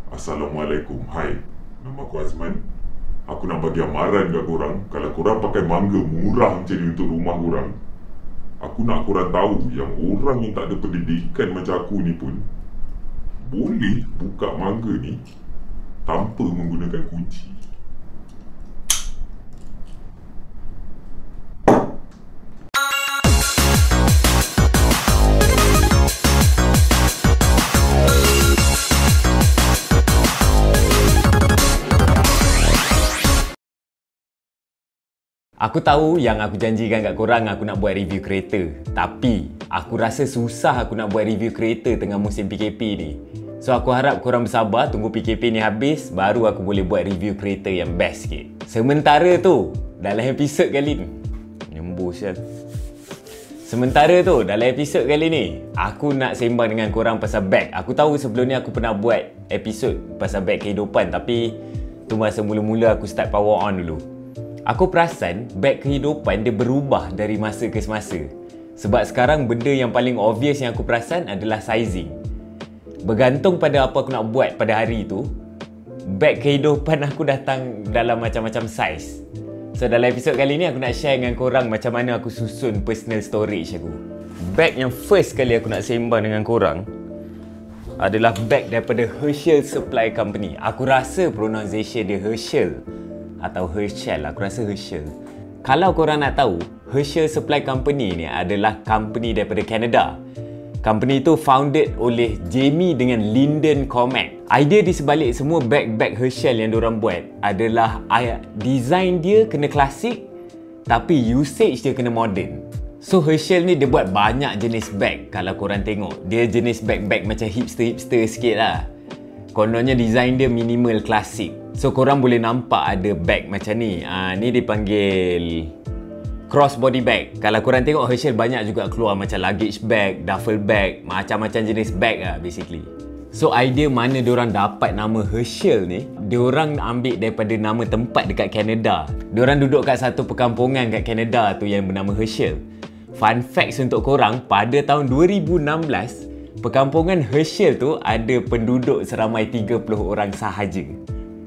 Assalamualaikum. Hai, nama aku Azman. Aku nak bagi amaran kat korang. Kalau korang pakai mangga murah macam ni untuk rumah korang, aku nak korang tahu yang orang yang tak ada pendidikan macam aku ni pun boleh buka mangga ni tanpa menggunakan kunci. Aku tahu yang aku janjikan kat korang aku nak buat review kereta. Tapi, aku rasa susah aku nak buat review kereta tengah musim PKP ni. So, aku harap korang bersabar tunggu PKP ni habis, baru aku boleh buat review kereta yang best sikit. Sementara tu, dalam episod kali ni, nyembus kan. Sementara tu, dalam episod kali ni, aku nak sembang dengan korang pasal beg. Aku tahu sebelum ni aku pernah buat episod pasal beg kehidupan, tapi tu masa mula-mula aku start power on dulu. Aku perasan beg kehidupan dia berubah dari masa ke semasa. Sebab sekarang benda yang paling obvious yang aku perasan adalah sizing. Bergantung pada apa aku nak buat pada hari tu, beg kehidupan aku datang dalam macam-macam size. So dalam episod kali ni aku nak share dengan korang macam mana aku susun personal storage aku. Beg yang first kali aku nak sembang dengan korang adalah beg daripada Herschel Supply Company. Aku rasa pronunciation dia Herschel atau Herschel, aku rasa Herschel. Kalau korang nak tahu, Herschel Supply Company ni adalah company daripada Canada. Company tu founded oleh Jamie dengan Lyndon Cormack. Idea di sebalik semua beg-beg Herschel yang diorang buat adalah design dia kena klasik tapi usage dia kena modern. So Herschel ni dia buat banyak jenis beg. Kalau korang tengok, dia jenis beg-beg macam hipster-hipster sikit lah. Kononnya design dia minimal klasik. So korang boleh nampak ada bag macam ni. Ni dipanggil crossbody bag. Kalau korang tengok Herschel banyak juga keluar macam luggage bag, duffel bag, macam-macam jenis bag lah basically. So idea mana diorang dapat nama Herschel ni, diorang ambil daripada nama tempat dekat Canada. Diorang duduk kat satu perkampungan kat Canada tu yang bernama Herschel. Fun facts untuk korang, pada tahun 2016 perkampungan Herschel tu ada penduduk seramai 30 orang sahaja.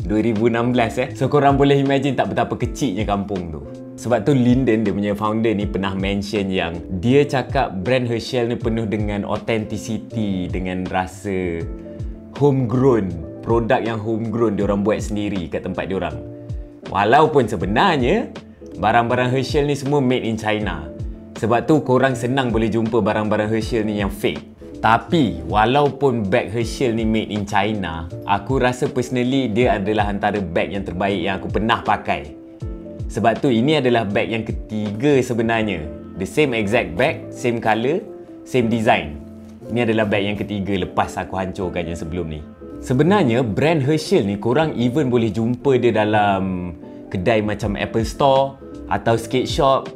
2016 So korang boleh imagine tak betapa kecilnya kampung tu. Sebab tu Lyndon, dia punya founder ni, pernah mention yang dia cakap brand Herschel ni penuh dengan authenticity, dengan rasa homegrown. Produk yang homegrown diorang buat sendiri kat tempat diorang. Walaupun sebenarnya barang-barang Herschel ni semua made in China. Sebab tu korang senang boleh jumpa barang-barang Herschel ni yang fake. Tapi, walaupun beg Herschel ni made in China, aku rasa personally dia adalah antara beg yang terbaik yang aku pernah pakai. Sebab tu, ini adalah beg yang ketiga sebenarnya. The same exact bag, same colour, same design. Ini adalah beg yang ketiga lepas aku hancurkan yang sebelum ni. Sebenarnya, brand Herschel ni korang even boleh jumpa dia dalam kedai macam Apple Store atau skate shop.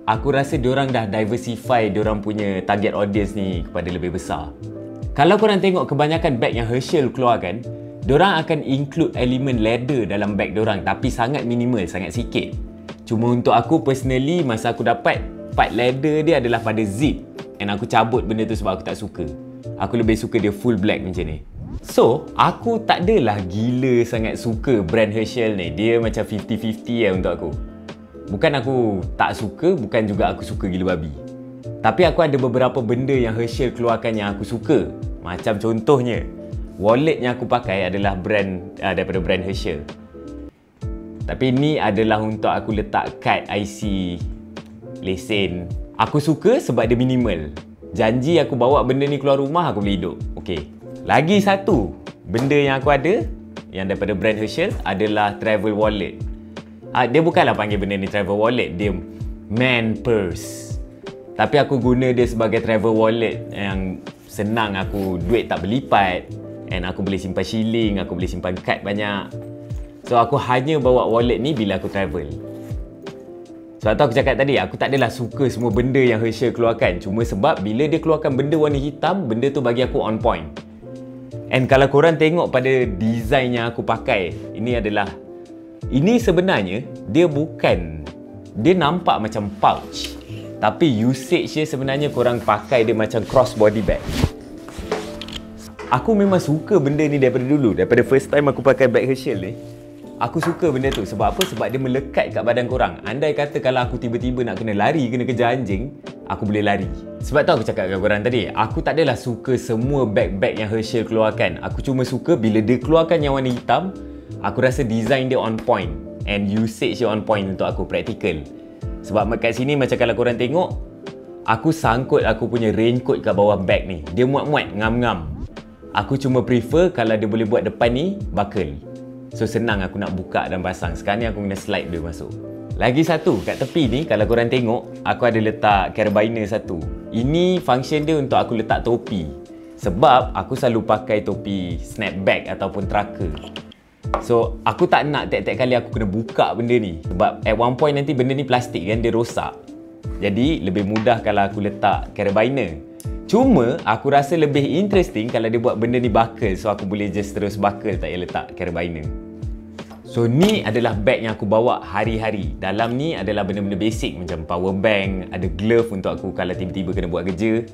Aku rasa diorang dah diversify diorang punya target audience ni kepada lebih besar. Kalau korang tengok kebanyakan beg yang Herschel keluarkan, diorang akan include elemen leather dalam beg diorang, tapi sangat minimal, sangat sikit. Cuma untuk aku personally, masa aku dapat, part leather dia adalah pada zip. And aku cabut benda tu sebab aku tak suka. Aku lebih suka dia full black macam ni. So, aku tak adalah gila sangat suka brand Herschel ni. Dia macam 50-50 lah untuk aku. Bukan aku tak suka, bukan juga aku suka gila babi. Tapi aku ada beberapa benda yang Herschel keluarkan yang aku suka. Macam contohnya, wallet yang aku pakai adalah daripada brand Herschel. Tapi ni adalah untuk aku letak kad IC, lesen. Aku suka sebab dia minimal. Janji aku bawa benda ni keluar rumah, aku boleh hidup. Okey. Lagi satu benda yang aku ada yang daripada brand Herschel adalah travel wallet. Dia bukanlah panggil benda ni travel wallet, dia man purse. Tapi aku guna dia sebagai travel wallet yang senang, aku duit tak berlipat. And aku boleh simpan shilling, aku boleh simpan kad banyak. So aku hanya bawa wallet ni bila aku travel. Sebab tu aku cakap tadi, aku tak adalah suka semua benda yang Herschel keluarkan. Cuma sebab bila dia keluarkan benda warna hitam, benda tu bagi aku on point. And kalau korang tengok pada design yang aku pakai, ini sebenarnya dia nampak macam pouch, tapi usage dia sebenarnya korang pakai dia macam crossbody bag. Aku memang suka benda ni daripada dulu. Daripada first time aku pakai bag Herschel ni, aku suka benda tu. Sebab apa? Sebab dia melekat kat badan korang. Andai kata kalau aku tiba-tiba nak kena lari, kena kejar anjing, aku boleh lari. Sebab tu aku cakap kat korang tadi, aku tak adalah suka semua bag-bag yang Herschel keluarkan. Aku cuma suka bila dia keluarkan yang warna hitam, aku rasa design dia on point and usage dia on point untuk aku, practical. Sebab kat sini macam kalau korang tengok, aku sangkut aku punya raincoat kat bawah bag ni. Dia muat-muat, ngam-ngam. Aku cuma prefer kalau dia boleh buat depan ni buckle. So senang aku nak buka dan pasang. Sekarang ni aku kena slide dia masuk. Lagi satu, kat tepi ni kalau korang tengok, aku ada letak carabiner satu. Ini function dia untuk aku letak topi. Sebab aku selalu pakai topi snapback ataupun trucker. So aku tak nak tiap-tiap kali aku kena buka benda ni. Sebab at one point nanti benda ni plastik kan, dia rosak. Jadi lebih mudah kalau aku letak carabiner. Cuma aku rasa lebih interesting kalau dia buat benda ni buckle. So aku boleh just terus buckle, tak payah letak carabiner. So ni adalah bag yang aku bawa hari-hari. Dalam ni adalah benda-benda basic macam power bank, ada glove untuk aku kalau tiba-tiba kena buat kerja,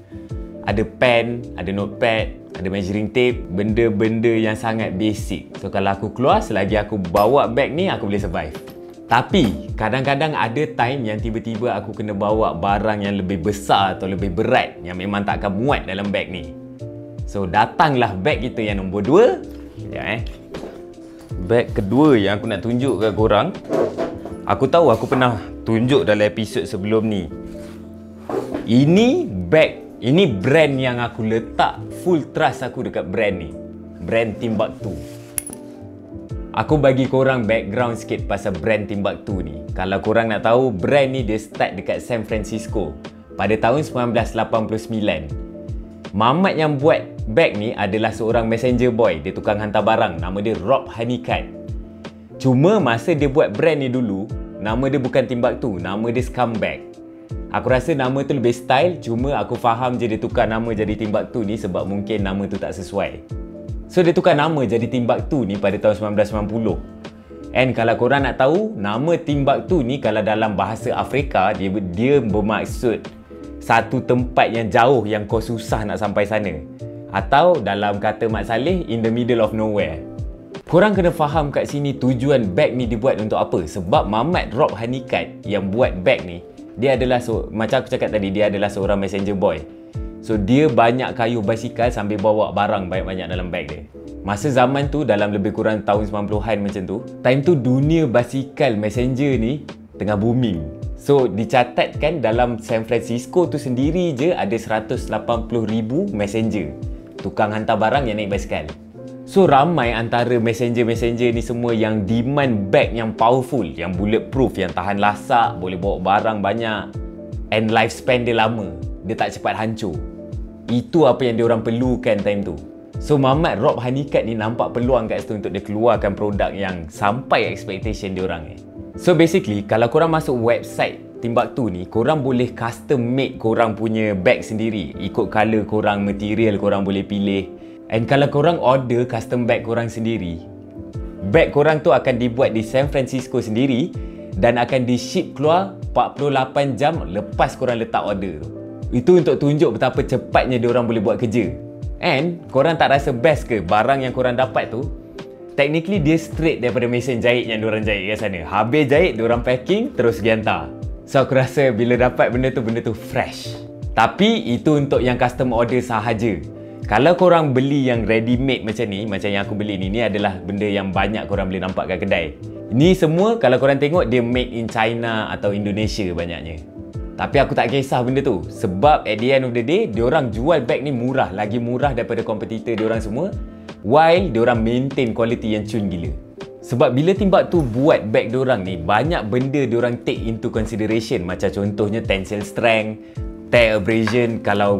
ada pen, ada notepad, ada measuring tape, benda-benda yang sangat basic. So kalau aku keluar, selagi aku bawa bag ni, aku boleh survive. Tapi kadang-kadang ada time yang tiba-tiba aku kena bawa barang yang lebih besar atau lebih berat yang memang tak akan muat dalam bag ni. So datanglah bag kita yang nombor 2. Sekejap Bag kedua yang aku nak tunjuk kat korang. Aku tahu aku pernah tunjuk dalam episod sebelum ni. Ini bag, ini brand yang aku letak full trust aku dekat brand ni. Brand Timbuk2. Aku bagi korang background sikit pasal brand Timbuk2 ni. Kalau korang nak tahu, brand ni dia start dekat San Francisco pada tahun 1989. Mamat yang buat bag ni adalah seorang messenger boy. Dia tukang hantar barang. Nama dia Rob Honeycutt. Cuma masa dia buat brand ni dulu, nama dia bukan Timbuk2, nama dia Scumbag. Aku rasa nama tu lebih style. Cuma aku faham je dia tukar nama jadi Timbuk2 ni sebab mungkin nama tu tak sesuai. So dia tukar nama jadi Timbuk2 ni pada tahun 1990. And kalau korang nak tahu, nama Timbuk2 ni kalau dalam bahasa Afrika, dia bermaksud satu tempat yang jauh yang kau susah nak sampai sana. Atau dalam kata Mat Saleh, in the middle of nowhere. Korang kena faham kat sini tujuan bag ni dibuat untuk apa. Sebab Mamat Rob Honeycutt yang buat bag ni, dia adalah macam aku cakap tadi, dia adalah seorang messenger boy. So dia banyak kayuh basikal sambil bawa barang banyak-banyak dalam bag dia. Masa zaman tu dalam lebih kurang tahun 90-an macam tu, time tu dunia basikal messenger ni tengah booming. So dicatatkan dalam San Francisco tu sendiri je ada 180,000 messenger, tukang hantar barang yang naik basikal. So ramai antara messenger-messenger ni semua yang demand bag yang powerful, yang bulletproof, yang tahan lasak, boleh bawa barang banyak, and lifespan dia lama. Dia tak cepat hancur. Itu apa yang diorang perlukan time tu. So Mamat Rob Honeycutt ni nampak peluang kat situ untuk dia keluarkan produk yang sampai expectation diorang ni. So basically, kalau korang masuk website Timbuk2 ni, korang boleh custom make korang punya bag sendiri. Ikut colour korang, material korang boleh pilih. And kalau korang order custom bag korang sendiri, bag korang tu akan dibuat di San Francisco sendiri dan akan di-ship keluar 48 jam lepas korang letak order tu. Itu untuk tunjuk betapa cepatnya diorang boleh buat kerja. And korang tak rasa best ke barang yang korang dapat tu technically dia straight daripada mesin jahit yang diorang jahit kat sana. Habis jahit, diorang packing, terus pergi hantar. So aku rasa bila dapat benda tu fresh. Tapi itu untuk yang custom order sahaja. Kalau korang beli yang ready made macam ni, macam yang aku beli ni adalah benda yang banyak korang boleh nampak kat kedai. Ni semua kalau korang tengok dia made in China atau Indonesia banyaknya. Tapi aku tak kisah benda tu. Sebab at the end of the day, diorang jual bag ni murah. Lagi murah daripada kompetitor diorang semua. While diorang maintain quality yang cun gila. Sebab bila Timbuk2 buat bag diorang ni, banyak benda diorang take into consideration. Macam contohnya tensile strength, tear abrasion, kalau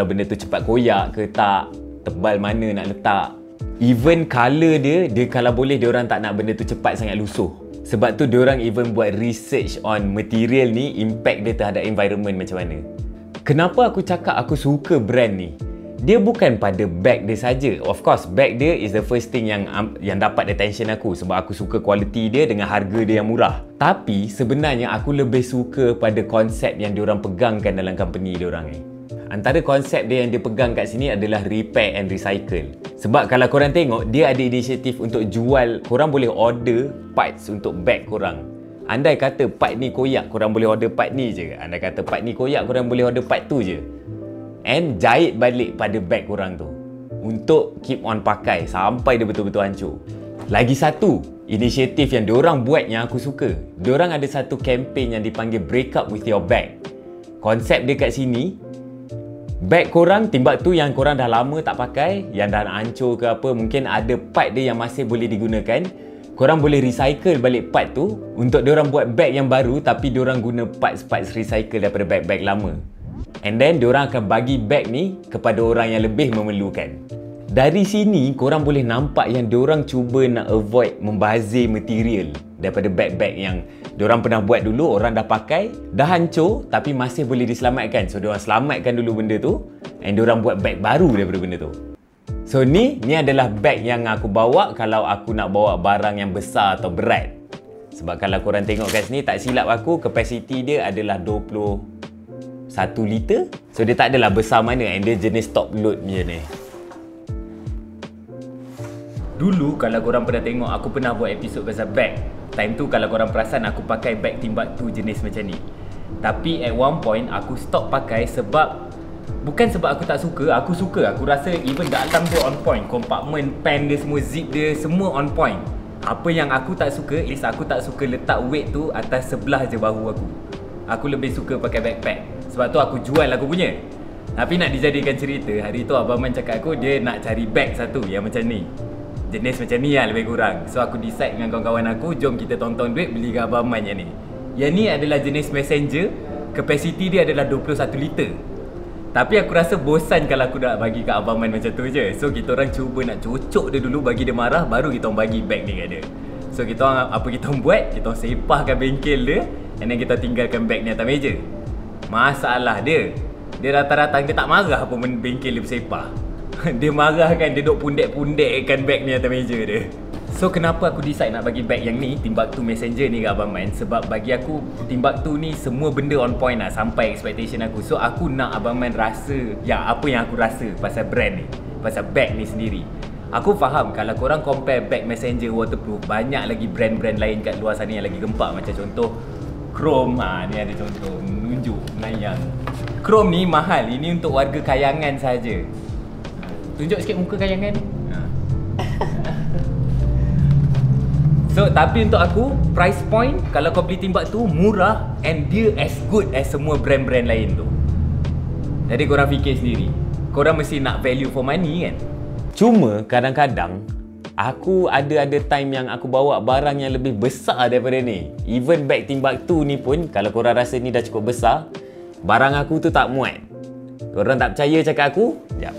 benda tu cepat koyak ke tak, tebal mana nak letak. Even colour dia kalau boleh diorang tak nak benda tu cepat sangat lusuh. Sebab tu diorang even buat research on material ni, impact dia terhadap environment macam mana. Kenapa aku cakap aku suka brand ni? Dia bukan pada bag dia saja. Of course, bag dia is the first thing yang dapat attention aku. Sebab aku suka quality dia dengan harga dia yang murah. Tapi sebenarnya aku lebih suka pada konsep yang diorang pegangkan dalam company diorang ni. antara konsep dia yang dia pegang kat sini adalah repair and recycle. Sebab kalau korang tengok, dia ada inisiatif untuk jual, korang boleh order parts untuk bag korang. Andai kata part ni koyak, korang boleh order part ni je. Andai kata part ni koyak, korang boleh order part tu je. And jahit balik pada bag korang tu untuk keep on pakai sampai dia betul-betul hancur. Lagi satu inisiatif yang diorang buat yang aku suka. Diorang ada satu kempen yang dipanggil Break Up With Your Bag. Konsep dia kat sini, bag korang, Timbuktu yang korang dah lama tak pakai, yang dah hancur ke apa, mungkin ada part dia yang masih boleh digunakan, korang boleh recycle balik part tu untuk diorang buat bag yang baru, tapi diorang guna parts-parts recycle daripada bag-bag lama. And then diorang akan bagi bag ni kepada orang yang lebih memerlukan. Dari sini korang boleh nampak yang diorang cuba nak avoid membazir material daripada bag-bag yang diorang pernah buat dulu, orang dah pakai, dah hancur tapi masih boleh diselamatkan. So diorang selamatkan dulu benda tu and diorang buat bag baru daripada benda tu. So ni adalah bag yang aku bawa kalau aku nak bawa barang yang besar atau berat. Sebab kalau korang tengok kat sini, tak silap aku, kapasiti dia adalah 21 liter. So dia tak adalah besar mana, and dia jenis top load macam ni. Dulu kalau korang pernah tengok, aku pernah buat episod pasal bag. Time tu kalau korang perasan, aku pakai bag Timbuktu jenis macam ni. Tapi at one point aku stop pakai sebab, bukan sebab aku tak suka, aku suka. Aku rasa even dalam dia on point, compartment, pen dia semua, zip dia semua on point. Apa yang aku tak suka is aku tak suka letak weight tu atas sebelah je bahu aku. Aku lebih suka pakai backpack. Sebab tu aku jual aku punya. Tapi nak dijadikan cerita, hari tu Abang Man cakap aku dia nak cari bag satu yang macam ni, jenis macam ni lah lebih kurang. So aku decide dengan kawan-kawan aku, jom kita tonton duit beli ke Abang Man yang ni. Yang ni adalah jenis messenger, kapasiti dia adalah 21 liter. Tapi aku rasa bosan kalau aku nak bagi kat Abang Man macam tu je. So kita orang cuba nak cocok dia dulu, bagi dia marah, baru kita orang bagi bag ni kat dia. So kita orang, apa kita orang buat, kita orang sepahkan bengkel dia, and then kita tinggalkan bag ni atas meja. Masalah dia rata-rata dia tak marah pun bengkel dia bersepah. Dia marah kan, dia duk pundek-pundekkan bag ni atas meja dia. So kenapa aku decide nak bagi bag yang ni, Timbuktu Messenger ni kat Abang Man? Sebab bagi aku Timbuktu ni semua benda on point lah, sampai expectation aku. So aku nak Abang Man rasa yang apa yang aku rasa pasal brand ni, pasal bag ni sendiri. Aku faham kalau korang compare bag Messenger waterproof, banyak lagi brand-brand lain kat luar sana yang lagi gempak. Macam contoh Chrome, ni ada contoh, menunjuk, menayang. Chrome ni mahal, ini untuk warga kayangan saja. Tunjuk sikit muka kayangan. So tapi untuk aku, price point kalau kau beli Timbuktu murah, and dia as good as semua brand-brand lain tu. Jadi korang fikir sendiri, korang mesti nak value for money kan. Cuma kadang-kadang aku ada time yang aku bawa barang yang lebih besar daripada ni. Even bag Timbuktu ni pun, kalau korang rasa ni dah cukup besar, barang aku tu tak muat. Korang tak percaya cakap aku? Sekejap.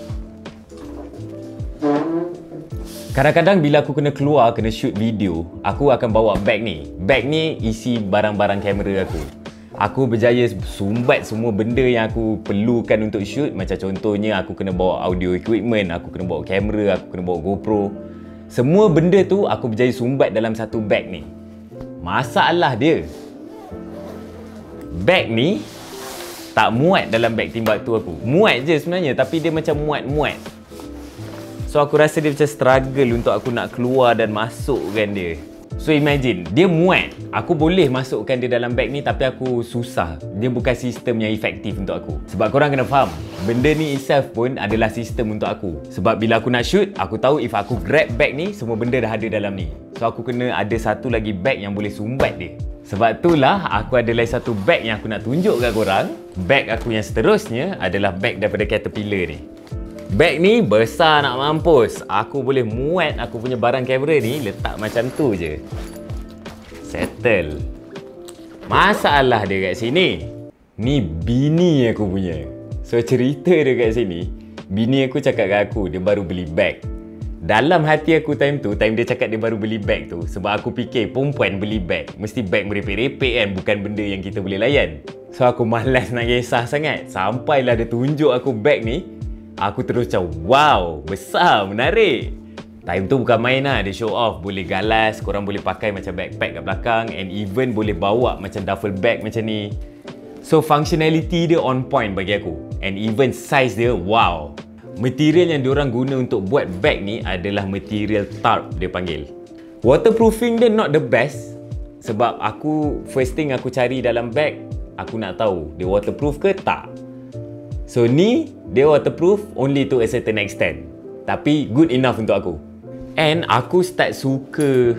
Kadang-kadang bila aku kena keluar, kena shoot video, aku akan bawa bag ni. Bag ni isi barang-barang kamera aku. Aku berjaya sumbat semua benda yang aku perlukan untuk shoot. Macam contohnya aku kena bawa audio equipment, aku kena bawa kamera, aku kena bawa GoPro. Semua benda tu aku berjaya sumbat dalam satu bag ni. Masalah dia, bag ni tak muat dalam bag Timbuktu aku. Muat je sebenarnya, tapi dia macam muat-muat. So aku rasa dia macam struggle untuk aku nak keluar dan masukkan dia. So imagine, dia muat, aku boleh masukkan dia dalam bag ni, tapi aku susah. Dia bukan sistem yang efektif untuk aku. Sebab korang kena faham, benda ni itself pun adalah sistem untuk aku. Sebab bila aku nak shoot, aku tahu if aku grab bag ni, semua benda dah ada dalam ni. So aku kena ada satu lagi bag yang boleh sumbat dia. Sebab itulah aku ada lagi satu bag yang aku nak tunjuk kat korang. Bag aku yang seterusnya adalah bag daripada Caterpillar ni. Bag ni besar nak mampus. Aku boleh muat aku punya barang kamera ni, letak macam tu je. Settle. Masalah dia kat sini, ni bini aku punya. So cerita dia kat sini, bini aku cakap kat aku dia baru beli bag. Dalam hati aku time tu, time dia cakap dia baru beli bag tu, sebab aku fikir perempuan beli bag mesti bag merepek-repek kan, bukan benda yang kita boleh layan. So aku malas nak kisah sangat. Sampailah dia tunjuk aku bag ni, aku terus macam wow, besar, menarik. Time tu bukan main lah, dia show off. Boleh galas, korang boleh pakai macam backpack kat belakang, and even boleh bawa macam duffel bag macam ni. So functionality dia on point bagi aku. And even size dia, wow. Material yang diorang guna untuk buat bag ni adalah material tarp dia panggil. Waterproofing dia not the best. Sebab first thing aku cari dalam bag, aku nak tahu dia waterproof ke tak. So ni, dia waterproof only to a certain extent. Tapi good enough untuk aku. And aku start suka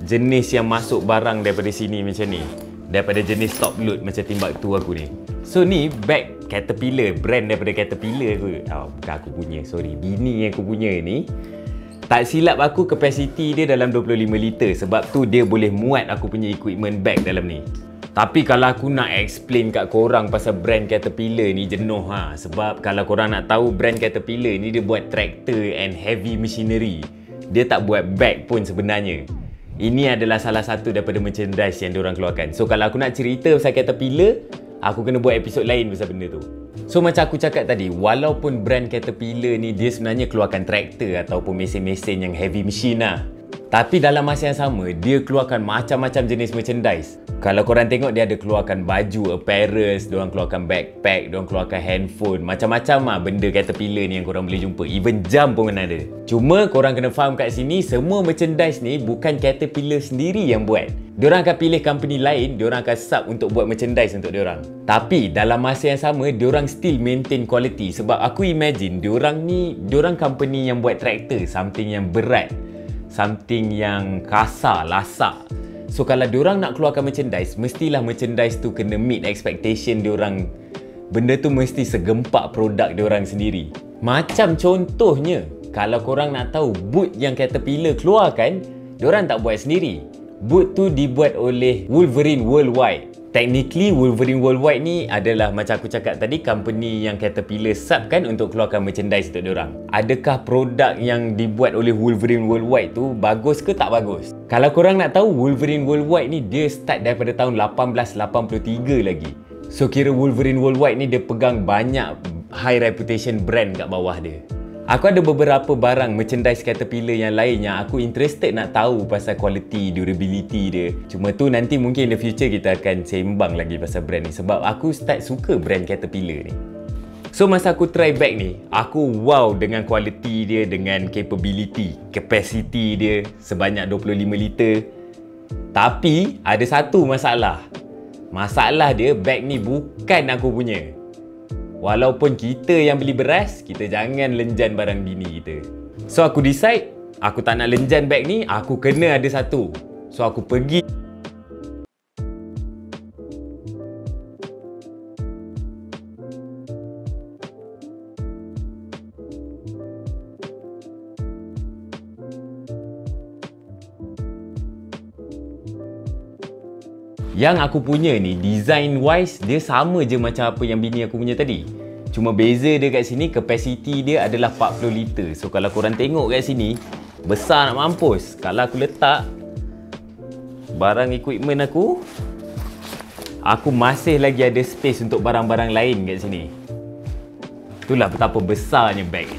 jenis yang masuk barang daripada sini macam ni. Daripada jenis top load macam Timbuktu aku ni. So ni bag Caterpillar, brand daripada Caterpillar ke. Bukan aku punya, sorry. Bini yang aku punya ni. Tak silap aku, kapasiti dia dalam 25 liter. Sebab tu dia boleh muat aku punya equipment bag dalam ni. Tapi kalau aku nak explain kat korang pasal brand Caterpillar ni, jenuh ha. Sebab kalau korang nak tahu, brand Caterpillar ni dia buat tractor and heavy machinery. Dia tak buat bag pun sebenarnya. Ini adalah salah satu daripada merchandise yang diorang keluarkan. So kalau aku nak cerita pasal Caterpillar, aku kena buat episod lain pasal benda tu. So macam aku cakap tadi, walaupun brand Caterpillar ni dia sebenarnya keluarkan traktor ataupun mesin-mesin yang heavy machine lah, tapi dalam masa yang sama, dia keluarkan macam-macam jenis merchandise. Kalau korang tengok, dia ada keluarkan baju, apparels, diorang keluarkan backpack, diorang keluarkan handphone, macam-macam lah benda Caterpillar ni yang korang boleh jumpa. Even jam pun ada. Cuma korang kena faham kat sini, semua merchandise ni bukan Caterpillar sendiri yang buat. Diorang akan pilih company lain, diorang akan sub untuk buat merchandise untuk diorang. Tapi dalam masa yang sama, diorang still maintain quality. Sebab aku imagine, diorang company yang buat traktor, something yang berat, something yang kasar, lasak. So kalau diorang nak keluarkan merchandise, mestilah merchandise tu kena meet expectation diorang. Benda tu mesti segempak produk diorang sendiri. Macam contohnya, kalau korang nak tahu boot yang Caterpillar keluarkan, diorang tak buat sendiri. Boot tu dibuat oleh Wolverine Worldwide. Technically, Wolverine Worldwide ni adalah macam aku cakap tadi, company yang Caterpillar subkan untuk keluarkan merchandise untuk diorang. Adakah produk yang dibuat oleh Wolverine Worldwide tu bagus ke tak bagus? Kalau korang nak tahu, Wolverine Worldwide ni dia start daripada tahun 1883 lagi. So kira Wolverine Worldwide ni dia pegang banyak high reputation brand kat bawah dia. Aku ada beberapa barang merchandise Caterpillar yang lain yang aku interested nak tahu pasal quality, durability dia. Cuma tu nanti mungkin in the future kita akan sembang lagi pasal brand ni. Sebab aku start suka brand Caterpillar ni. So masa aku try bag ni, aku wow dengan quality dia, dengan capability, capacity dia sebanyak 25 liter. Tapi ada satu masalah. Masalah dia, bag ni bukan aku punya. Walaupun kita yang beli beras, kita jangan lenjan barang bini kita. So aku decide, aku tak nak lenjan bag ni, aku kena ada satu. So aku pergi. Yang aku punya ni, design wise, dia sama je macam apa yang bini aku punya tadi. Cuma beza dia kat sini, capacity dia adalah 40 liter. So kalau korang tengok kat sini, besar nak mampus. Kalau aku letak barang equipment aku masih lagi ada space untuk barang-barang lain kat sini. Itulah betapa besarnya bag.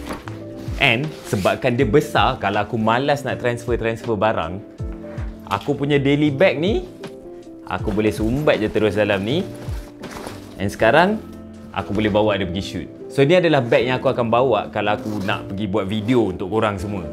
And sebabkan dia besar, kalau aku malas nak transfer barang, aku punya daily bag ni, aku boleh sumbat je terus dalam ni. And sekarang, aku boleh bawa dia pergi shoot. So ni adalah bag yang aku akan bawa kalau aku nak pergi buat video untuk korang semua.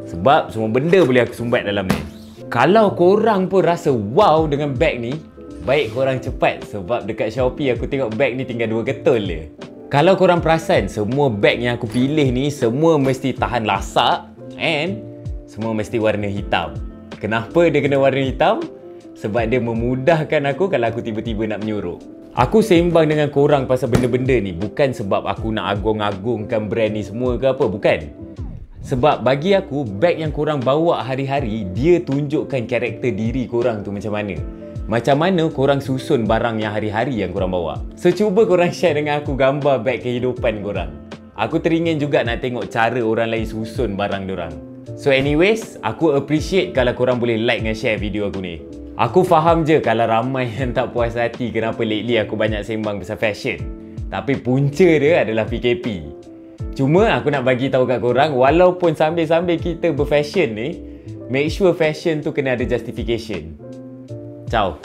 Sebab semua benda boleh aku sumbat dalam ni. Kalau korang pun rasa wow dengan bag ni, baik korang cepat. Sebab dekat Shopee aku tengok bag ni tinggal 2 ketul je. Kalau korang perasan, semua bag yang aku pilih ni, semua mesti tahan lasak. And semua mesti warna hitam. Kenapa dia kena warna hitam? Sebab dia memudahkan aku kalau aku tiba-tiba nak menyuruh. Aku sembang dengan korang pasal benda-benda ni bukan sebab aku nak agung-agungkan brand ni semua ke apa, bukan. Sebab bagi aku, bag yang korang bawa hari-hari, dia tunjukkan karakter diri korang tu macam mana. Macam mana korang susun barang yang hari-hari yang korang bawa. So cuba korang share dengan aku gambar bag kehidupan korang. Aku teringin juga nak tengok cara orang lain susun barang diorang. So anyways, aku appreciate kalau korang boleh like dan share video aku ni. Aku faham je kalau ramai yang tak puas hati kenapa lately aku banyak sembang pasal fashion. Tapi punca dia adalah PKP. Cuma aku nak bagi tahu kat korang, walaupun sambil-sambil kita berfashion ni, make sure fashion tu kena ada justification. Ciao.